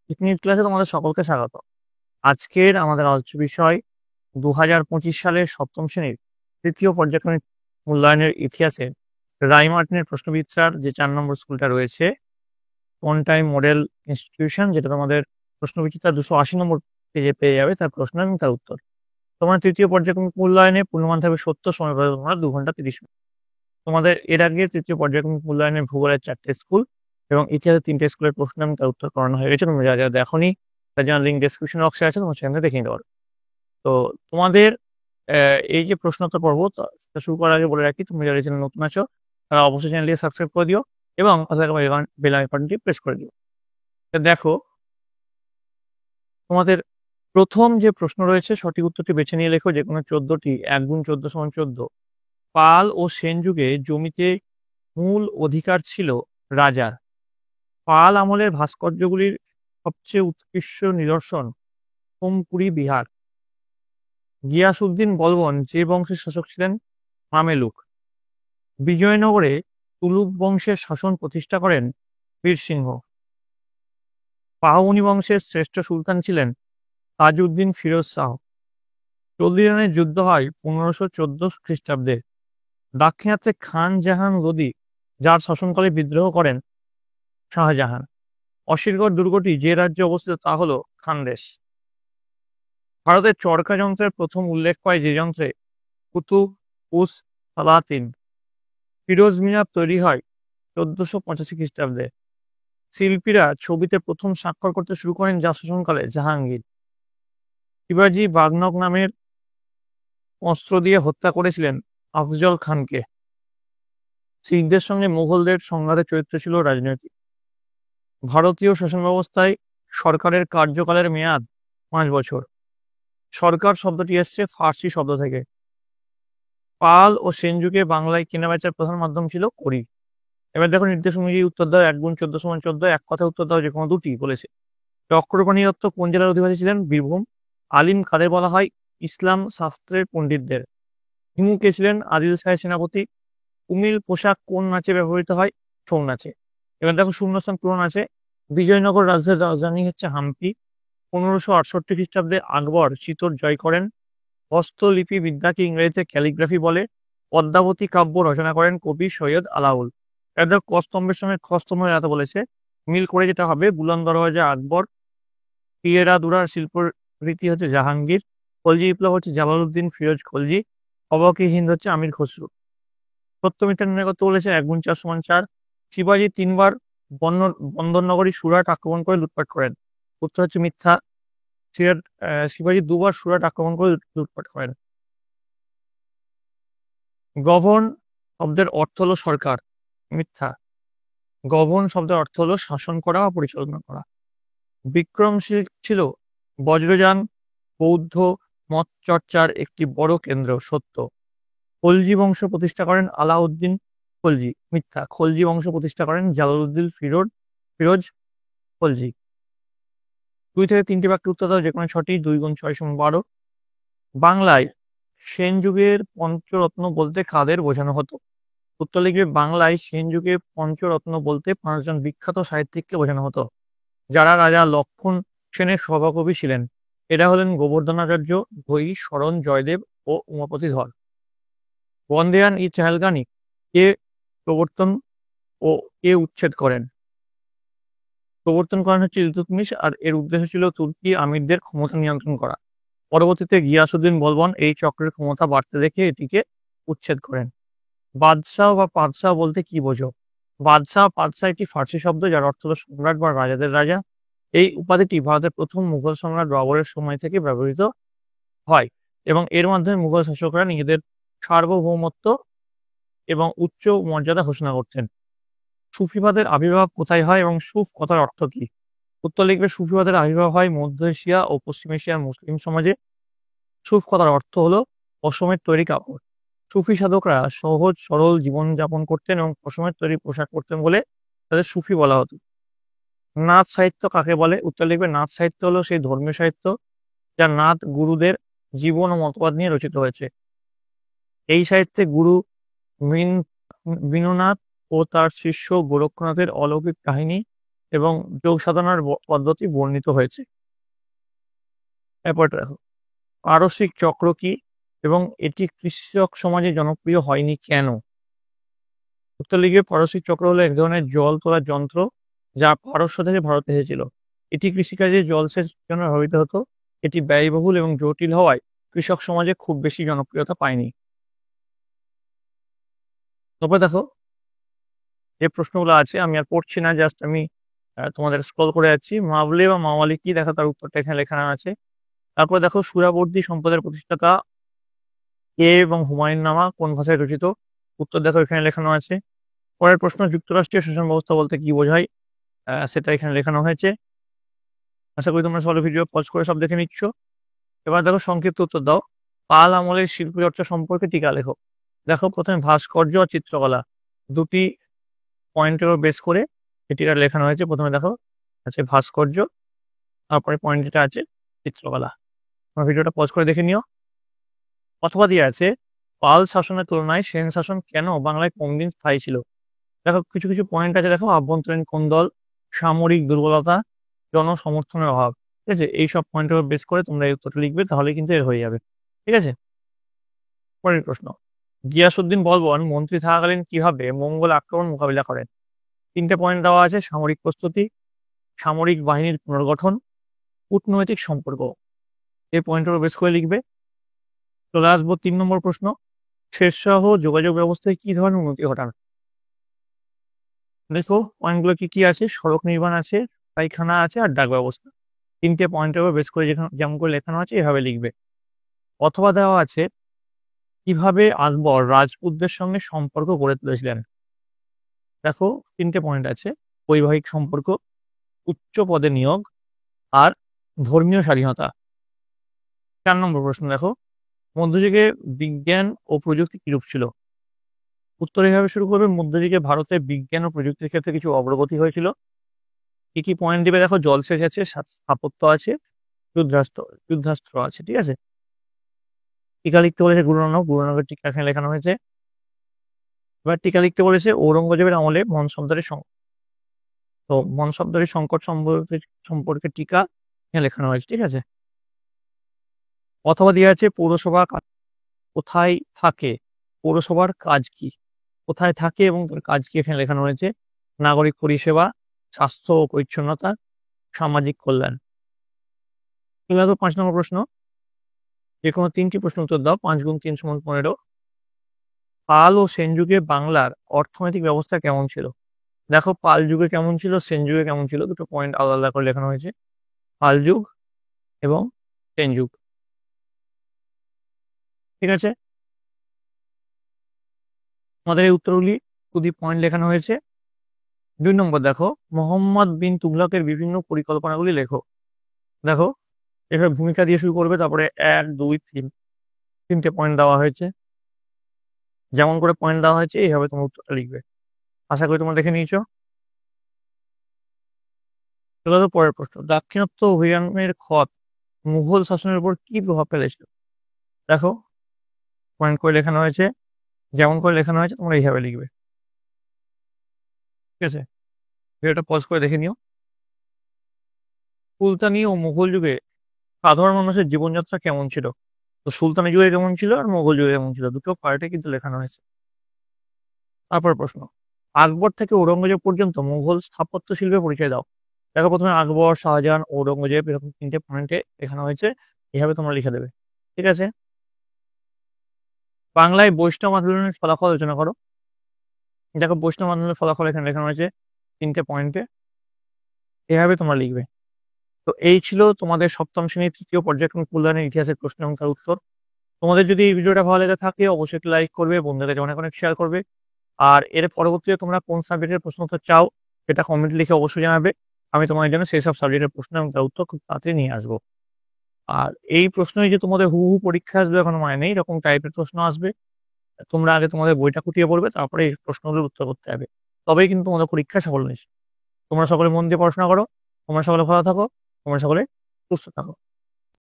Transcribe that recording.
Technique ক্লাসে তোমাদের সকলকে স্বাগত। আজকের আমাদের আলোচ্য বিষয় 2025 সালের সপ্তম শ্রেণীর তৃতীয় পর্যায়ক্রমিক মূল্যায়নের ইতিহাসে রাইমার্টিনের প্রশ্নবিচিত্রার যে 4 নম্বর স্কুলটা রয়েছে কোনটাই মডেল ইনস্টিটিউশন, যেটা তোমাদের প্রশ্নবিচিত্রা 280 নম্বর পেজে পেয়ে যাবে, তার প্রশ্ন এবং তার উত্তর। তোমার তৃতীয় পর্যায়ক্রমিক মূল্যায়নে পূর্ণমান থাকবে 70, সময় পাবে তোমরা 2 ঘন্টা 30 মিনিট। তোমাদের এর আগে তৃতীয় পর্যায়ক্রমিক মূল্যায়নের ভূগোলের 4টে স্কুল এবং ইতিহাসের 3টে স্কুলের প্রশ্ন এবং তার উত্তর করানো হয়ে গেছে। তোমরা যারা যারা দেখোনি তার জন্য লিঙ্ক ডেসক্রিপশন বক্সে আছে, তোমার সেখানে দেখে নিতে পারো। তো তোমাদের এই যে প্রশ্নোত্তর পর্ব, তা শুরু করার আগে বলে রাখি, তুমি যারা চ্যানেল নতুন আছো তারা অবশ্যই চ্যানেলটিকে সাবস্ক্রাইব করে দিও এবং বেল আইকনটি প্রেস করে দিও। দেখো, তোমাদের প্রথম যে প্রশ্ন রয়েছে সঠিক উত্তরটি বেছে নিয়ে লেখো যে কোনো 14টি 1 গুণ 14 সমান 14। পাল ও সেন যুগে জমিতে মূল অধিকার ছিল রাজার। পাল আমলের ভাস্কর্যগুলির সবচেয়ে উৎকৃষ্ট নিদর্শন হোমপুরি বিহার। গিয়াসউদ্দিন বলবন যে বংশের শাসক ছিলেন মামেলুক। বিজয়নগরে তুলুক বংশের শাসন প্রতিষ্ঠা করেন বীরসিংহ। পাহমনি বংশের শ্রেষ্ঠ সুলতান ছিলেন তাজউদ্দিন ফিরোজ শাহ। চল্লিরানের যুদ্ধ হয় 1514 খ্রিস্টাব্দে। দাক্ষিণাত্যে খান জাহান লোদি, যার শাসনকালে বিদ্রোহ করেন শাহজাহান। অশিরগড় দুর্গটি যে রাজ্যে অবস্থিত তা হল খানদেশ। ভারতের চরকা যন্ত্রের প্রথম উল্লেখ পায় যে যন্ত্রে কুতুব উস সালাতিন। ফিরোজ মিনার তৈরি হয় 1485 খ্রিস্টাব্দে। শিল্পীরা ছবিতে প্রথম স্বাক্ষর করতে শুরু করেন যার শাসনকালে জাহাঙ্গীর। শিবাজি বাগনক নামের অস্ত্র দিয়ে হত্যা করেছিলেন আফজল খানকে। শিখদের সঙ্গে মুঘলদের সংঘাতের চরিত্র ছিল রাজনৈতিক। ভারতীয় শাসন ব্যবস্থায় সরকারের কার্যকালের মেয়াদ 5 বছর। সরকার শব্দটি এসছে ফার্সি শব্দ থেকে। পাল ও সেন যুগে বাংলায় কেনাবেচার প্রধান মাধ্যম ছিল কড়ি। এবার দেখো, নির্দেশ অনুযায়ী উত্তর দাও। 1 গুণ 14 সমান 14, এক কথা উত্তর দাও যে কোনো দুটি বলেছে। চক্রপাণি দত্ত কোন জেলার অধিবাসী ছিলেন? বীরভূম। আলিম কাদের বলা হয়? ইসলাম শাস্ত্রের পণ্ডিতদের। হিমু কে ছিলেন? আদিল শাহের সেনাপতি। কুমিল পোশাক কোন নাচে ব্যবহৃত হয়? ছৌ নাচে। এবার দেখো, শূন্যস্থান পূরণ আছে। বিজয়নগর রাজধানী হচ্ছে হাম্পি। 1568 খ্রিস্টাব্দে আকবর চিতোর জয় করেন। হস্তলিপি বিদ্যাকে ইংরেজিতে ক্যালিগ্রাফি বলে। পদ্মাবতী কাব্য রচনা করেন কবি সৈয়দ আলাউল। এবার কস্তম্ভের সঙ্গে খস্তম্ভ এত বলেছে, মিল করে যেটা হবে বুলন্দ দরওয়াজা আকবর। পিয়েরা দুরার শিল্প রীতি হচ্ছে জাহাঙ্গীর। খলজি বিপ্লব হচ্ছে জালালউদ্দিন ফিরোজ খলজি। অবকি হিন্দ হচ্ছে আমির খসরু। সত্য মিথ্যা নির্ণয় করতে বলেছে। 1 গুণ 4 সমান 4। শিবাজি 3বার বন্দরনগরী সুরাট আক্রমণ করে লুটপাট করেন। উত্তর হচ্ছে মিথ্যা। শিবাজি 2বার সুরাট আক্রমণ করে লুটপাট করেন। গভর্ন শব্দের অর্থ হলো সরকার। মিথ্যা। গভর্ন শব্দের অর্থ হলো শাসন করা বা পরিচালনা করা। বিক্রমশীল ছিল বজ্রযান বৌদ্ধ মত চর্চার একটি বড় কেন্দ্র। সত্য। খলজি বংশ প্রতিষ্ঠা করেন আলাউদ্দিন খলজি। মিথ্যা। খলজি বংশ প্রতিষ্ঠা করেন জালালউদ্দিন ফিরোজ খলজি। 2 থেকে 3টি বাক্যের উত্তর দাও যে কোনো 6টি। 2 গুণ 6 সমান 12। বাংলায় সেন যুগের পঞ্চরত্ন বলতে কাদের বোঝানো হতো? উত্তর লিখবে, বাংলায় সেন যুগে পঞ্চরত্ন বলতে 5 জন বিখ্যাত সাহিত্যিককে বোঝানো হতো, যারা রাজা লক্ষণ সেনের সভাকবি ছিলেন। এরা হলেন গোবর্ধনাচার্য, ভৈ, শরণ, জয়দেব ও উমাপতি ধর। বন্দেয়ান ই চাহেলগানি কে প্রবর্তন ও কে উচ্ছেদ করেন? প্রবর্তন করেন হচ্ছে ইলতুৎমিশ, আর এর উদ্দেশ্য ছিল তুর্কি আমিরদের ক্ষমতা নিয়ন্ত্রণ করা। পরবর্তীতে গিয়াসউদ্দিন বলবন এই চক্রের ক্ষমতা বাড়তে দেখে এটিকে উচ্ছেদ করেন। বাদশাহ বা পাদশাহ বলতে কি বোঝো? পাদশাহ একটি ফার্সি শব্দ যার অর্থ হল সম্রাট বা রাজাদের রাজা। এই উপাধিটি ভারতের প্রথম মুঘল সম্রাট বাবরের সময় থেকে ব্যবহৃত হয় এবং এর মাধ্যমে মুঘল শাসকরা নিজেদের সার্বভৌমত্ব এবং উচ্চ মর্যাদা ঘোষণা করতেন। সুফিবাদের আবির্ভাব কোথায় হয় এবং সুফ কথার অর্থ কি? উত্তর লিখবে, সুফিবাদের আবির্ভাব হয় মধ্য এশিয়া ও পশ্চিম এশিয়ার মুসলিম সমাজে। সুফ কথার অর্থ হলো পশমের তৈরি কাপড়। সুফি সাধকরা সহজ সরল জীবন যাপন করতেন এবং পশমের তৈরি পোশাক পরতেন বলে তাদের সুফি বলা হতো। নাথ সাহিত্য কাকে বলে? উত্তর লিখবে, নাথ সাহিত্য হলো সেই ধর্মীয় সাহিত্য যা নাথ গুরুদের জীবন ও মতবাদ নিয়ে রচিত হয়েছে। এই সাহিত্যে গুরু বিনুনাথ ও তার শিষ্য গোরক্ষনাথের অলৌকিক কাহিনী এবং যোগ সাধনার পদ্ধতি বর্ণিত হয়েছে। এরপরটা দেখো, পারসিক চক্র কি এবং এটি কৃষক সমাজে জনপ্রিয় হয়নি কেন? উত্তর লিখবে, পারসিক চক্র হলো এক ধরনের জল তোলার যন্ত্র যা পারস্য থেকে ভারতে এসেছিল। এটি কৃষিকাজে জলসেচ জন্য ব্যবহৃত হতো। এটি ব্যয়বহুল এবং জটিল হওয়ায় কৃষক সমাজে খুব বেশি জনপ্রিয়তা পায়নি। তবে দেখো, যে প্রশ্নগুলো আছে আমি আর পড়ছি না, জাস্ট আমি তোমাদের স্ক্রল করে যাচ্ছি। মাবলে বা মাওয়ালি কি, দেখো তার উত্তরটা এখানে লেখানো আছে। তারপরে দেখো, সুরাবর্দী সম্পদের প্রতিষ্ঠাতা কে এবং হুমায়ুন নামা কোন ভাষায় রচিত? উত্তর দেখো এখানে লেখানো আছে। পরের প্রশ্ন, যুক্তরাষ্ট্রীয় শাসন ব্যবস্থা বলতে কি বোঝায়? সেটা এখানে লেখানো হয়েছে। আশা করি তোমরা সবাই ভিডিও পজ করে সব দেখে নিচ্ছ। এবার দেখো, সংক্ষিপ্ত উত্তর দাও। পাল আমলের শিল্প চর্চা সম্পর্কে টিকা লেখো। দেখো, প্রথমে ভাস্কর্য আর চিত্রকলা, দুটি পয়েন্টের উপর বেস করে এটিটা লেখানো হয়েছে। প্রথমে দেখো আছে ভাস্কর্য, তারপরে পয়েন্ট যেটা আছে চিত্রকলা। তোমার ভিডিওটা পজ করে দেখে নিও। অথবা দিয়ে আছে, পাল শাসনের তুলনায় সেন শাসন কেন বাংলায় কম দিন স্থায়ী ছিল? দেখো, কিছু কিছু পয়েন্ট আছে। দেখো, আভ্যন্তরীণ কোন্দল, সামরিক দুর্বলতা, জনসমর্থনের অভাব। ঠিক আছে, এইসব পয়েন্টের উপর বেস করে তোমরা এই উত্তরটা লিখবে, তাহলে কিন্তু এর হয়ে যাবে। ঠিক আছে, পরের প্রশ্ন, গিয়াসউদ্দিন বলবন মন্ত্রী থাকাকালীন কিভাবে মঙ্গল আক্রমণ মোকাবিলা করেন? তিনটে পয়েন্ট দেওয়া আছে, সামরিক প্রস্তুতি, সামরিক বাহিনীর পুনর্গঠন, কূটনৈতিক সম্পর্ক। এই পয়েন্টের উপর বেস করে লিখবে। চলে আসবো 3 নম্বর প্রশ্ন, শেরশাহ যোগাযোগ ব্যবস্থায় কি ধরনের উন্নতি ঘটান? দেখো, পয়েন্টগুলো কি কি আছে, সড়ক নির্মাণ আছে, পায়খানা আছে, আর ডাক ব্যবস্থা। তিনটে পয়েন্টের উপর বেস করে যেমন করে লেখানো আছে এভাবে লিখবে। অথবা দেওয়া আছে, কিভাবে আকবর রাজপুতদের সঙ্গে সম্পর্ক গড়ে তুলেছিলেন? দেখো, তিনটে পয়েন্ট আছে, বৈবাহিক সম্পর্ক, উচ্চ পদে নিয়োগ, আর ধর্মীয় স্বাধীনতা। 4 নম্বর প্রশ্ন দেখো, মধ্যযুগে বিজ্ঞান ও প্রযুক্তি কিরূপ ছিল? উত্তর এভাবে শুরু করবে, মধ্যযুগে ভারতে বিজ্ঞান ও প্রযুক্তির ক্ষেত্রে কিছু অগ্রগতি হয়েছিল। কি কি পয়েন্ট দিবে? দেখো, জলসেচ আছে, স্থাপত্য আছে, যুদ্ধাস্ত্র আছে। ঠিক আছে, টিকা লিখতে বলেছে গুরু নানক, গুরু নানকের টিকা এখানে লেখানো হয়েছে। এবার টিকা লিখতে বলেছে ঔরঙ্গজেবের আমলে মনসবদারি সংকট সম্পর্কে টিকা এখানে লেখানো হয়েছে। ঠিক আছে, অথবা দেওয়া আছে, পৌরসভা কোথায় থাকে, পৌরসভার কাজ কি? কোথায় থাকে এবং তার কাজ কি এখানে লেখানো হয়েছে। নাগরিক পরিষেবা, স্বাস্থ্য ও পরিচ্ছন্নতা, সামাজিক কল্যাণ। এবার 5 নম্বর প্রশ্ন, যে কোনো 3টি প্রশ্ন উত্তর দাও। 5 × 3 = 15। পাল ও সেন যুগে বাংলার অর্থনৈতিক ব্যবস্থা কেমন ছিল? দেখো, পাল যুগে কেমন ছিল, সেন যুগে কেমন ছিল, দুটো পয়েন্ট আলাদা আলাদা করে লেখানো হয়েছে, পাল যুগ এবং সেন যুগ। ঠিক আছে, আমাদের এই উত্তরগুলি 2 পয়েন্ট লেখানো হয়েছে। 2 নম্বর দেখো, মোহাম্মদ বিন তুগলকের বিভিন্ন পরিকল্পনাগুলি লেখো। দেখো, এখানে ভূমিকা দিয়ে শুরু করবে, তারপরে 1, 2, 3 তিনটে পয়েন্ট দেওয়া হয়েছে। যেমন করে পয়েন্ট দেওয়া হয়েছে এইভাবে তোমার উত্তরটা লিখবে। আশা করি তোমরা দেখে নিয়েছো। চলো তো পরের প্রশ্ন, দাক্ষিণাত্য অভিযানের খত মুঘল শাসনের উপর কি প্রভাব ফেলেছিল? দেখো, পয়েন্ট করে লেখানো হয়েছে, যেমন করে লেখানো হয়েছে তোমরা এইভাবে লিখবে। ঠিক আছে, ভিডিওটা পজ করে দেখে নিও। সুলতানি ও মুঘল যুগে সাধারণ মানুষের জীবনযাত্রা কেমন ছিল? তো সুলতানি যুগে কেমন ছিল আর মুঘল যুগে কেমন ছিল, দুটো পার্টে কিন্তু লেখানো হয়েছে। তারপর প্রশ্ন, আকবর থেকে ঔরঙ্গজেব পর্যন্ত মুঘল স্থাপত্য শিল্পের পরিচয় দাও। দেখো, প্রথমে আকবর, শাহজাহান, ঔরঙ্গজেব, এরকম 3টে পয়েন্টে লেখানো হয়েছে, এভাবে তোমরা লিখে দেবে। ঠিক আছে, বাংলায় বৈষ্ণব আন্দোলনের ফলাফল আলোচনা করো। দেখো, বৈষ্ণব আন্দোলনের ফলাফল এখানে লেখানো হয়েছে 3টে পয়েন্টে, এভাবে তোমরা লিখবে। তো এই ছিল তোমাদের সপ্তম শ্রেণীর 3য় পর্যায়ক্রমিক মূল্যায়নের ইতিহাসের প্রশ্ন এবং তার উত্তর। তোমাদের যদি এই ভিডিওটা ভালো লেগে থাকে অবশ্যই একটু লাইক করবে, বন্ধুদের কাছে অনেক অনেক শেয়ার করবে। আর এর পরবর্তীতে তোমরা কোন সাবজেক্টের প্রশ্ন উত্তর চাও সেটা কমেন্ট লিখে অবশ্যই জানাবে। আমি তোমাদের জন্য সেই সব সাবজেক্টের প্রশ্ন এবং তার উত্তর খুব তাড়াতাড়ি নিয়ে আসবো। আর এই প্রশ্নই যে তোমাদের হু পরীক্ষা আসবে এখন মানে নেই, এরকম টাইপের প্রশ্ন আসবে। তোমরা আগে তোমাদের বইটা খুঁটিয়ে পড়বে, তারপরে এই প্রশ্নগুলোর উত্তর করতে হবে, তবেই কিন্তু তোমাদের পরীক্ষা সাফল্য নিশ্চিত। তোমরা সকলে মন দিয়ে পড়াশোনা করো, তোমরা সকলে ভালো থাকো, তোমরা সকলে সুস্থ থাকো।